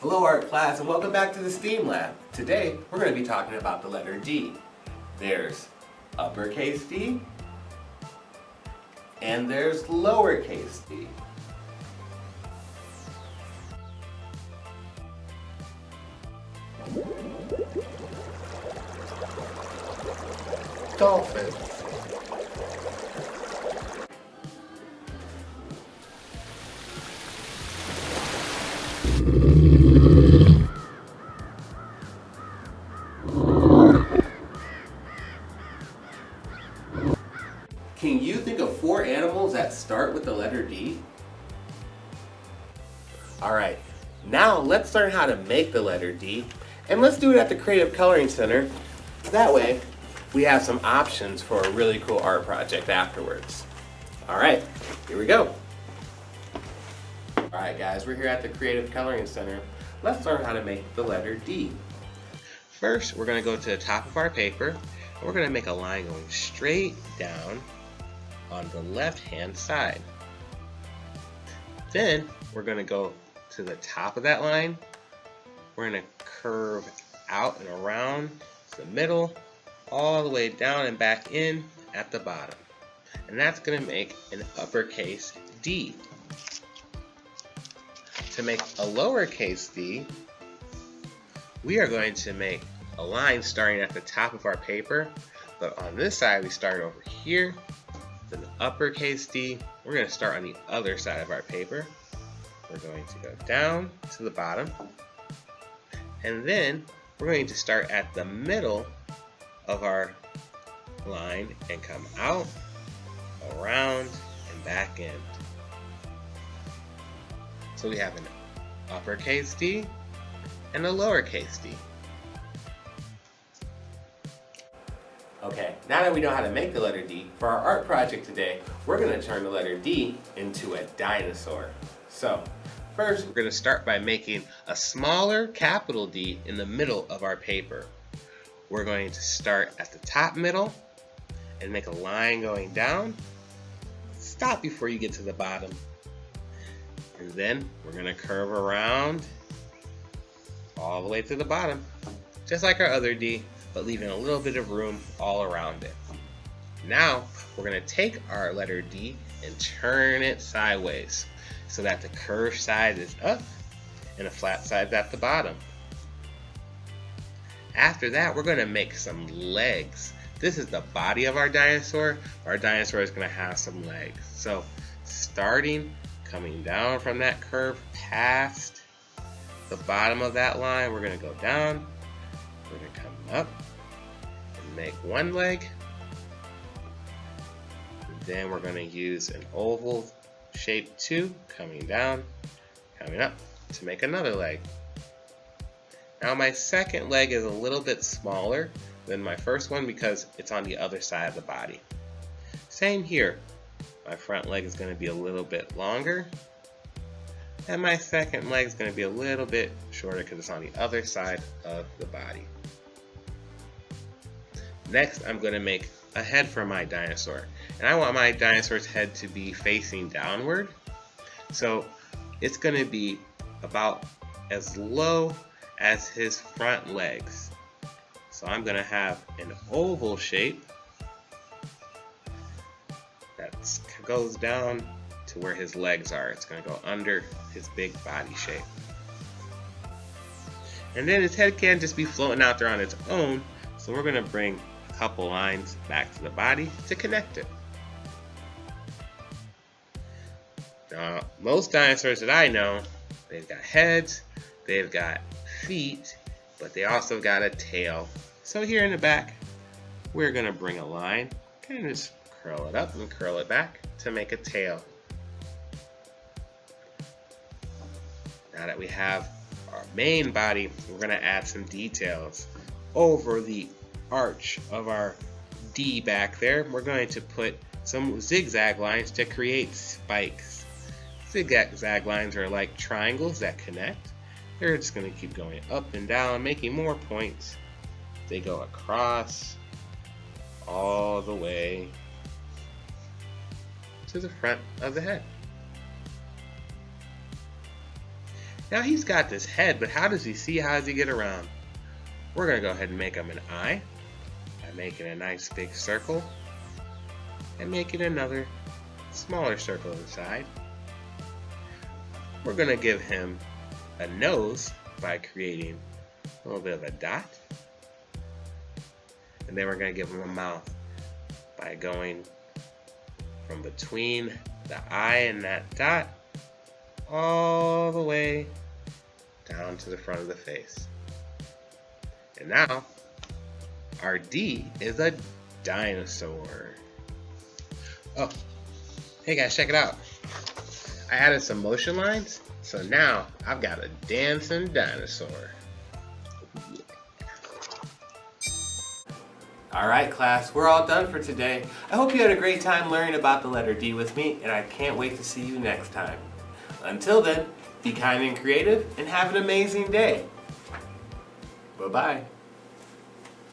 Hello art class and welcome back to the STEAM lab. Today we're going to be talking about the letter D. There's uppercase D and there's lowercase d. Dolphin. Can you think of 4 animals that start with the letter D? Alright, now let's learn how to make the letter D, and let's do it at the Creative Coloring Center. That way, we have some options for a really cool art project afterwards. Alright, here we go. Alright guys, we're here at the Creative Coloring Center. Let's learn how to make the letter D. First, we're going to go to the top of our paper, and we're going to make a line going straight down on the left-hand side. Then, we're going to go to the top of that line. We're going to curve out and around the middle, all the way down and back in at the bottom. And that's going to make an uppercase D. To make a lowercase d, we are going to make a line starting at the top of our paper, but on this side we start over here, then the uppercase D. We're going to start on the other side of our paper. We're going to go down to the bottom, and then we're going to start at the middle of our line and come out, around, and back in. So we have an uppercase D and a lowercase d. Okay, now that we know how to make the letter D, for our art project today, we're going to turn the letter D into a dinosaur. So, first we're going to start by making a smaller capital D in the middle of our paper. We're going to start at the top middle and make a line going down. Stop before you get to the bottom. And then we're going to curve around all the way to the bottom, just like our other D, but leaving a little bit of room all around it. Now we're going to take our letter D and turn it sideways so that the curved side is up and the flat side is at the bottom. After that, we're going to make some legs. This is the body of our dinosaur. Our dinosaur is going to have some legs. So coming down from that curve past the bottom of that line, we're going to go down, we're going to come up and make one leg, and then we're going to use an oval shape 2 coming down, coming up to make another leg. Now my second leg is a little bit smaller than my first one because it's on the other side of the body. Same here. My front leg is going to be a little bit longer, and my second leg is going to be a little bit shorter because it's on the other side of the body. Next, I'm going to make a head for my dinosaur, and I want my dinosaur's head to be facing downward, so it's going to be about as low as his front legs. So I'm going to have an oval shape that goes down to where his legs are. It's going to go under his big body shape. And then his head can't just be floating out there on its own, so we're going to bring a couple lines back to the body to connect it. Now, most dinosaurs that I know, they've got heads, they've got feet, but they also got a tail. So here in the back, we're going to bring a line, kind of just curl it up and curl it back to make a tail. Now that we have our main body, we're going to add some details. Over the arch of our D back there, we're going to put some zigzag lines to create spikes. Zigzag lines are like triangles that connect. They're just going to keep going up and down, making more points. They go across all the way to the front of the head. Now he's got this head, but how does he see? How does he get around? We're going to go ahead and make him an eye by making a nice big circle and making another smaller circle inside. We're going to give him a nose by creating a little bit of a dot. And then we're going to give him a mouth by going from between the eye and that dot all the way down to the front of the face. And now our D is a dinosaur. Oh, hey guys, check it out. I added some motion lines, so now I've got a dancing dinosaur. Alright class, we're all done for today. I hope you had a great time learning about the letter D with me, and I can't wait to see you next time. Until then, be kind and creative, and have an amazing day. Bye-bye.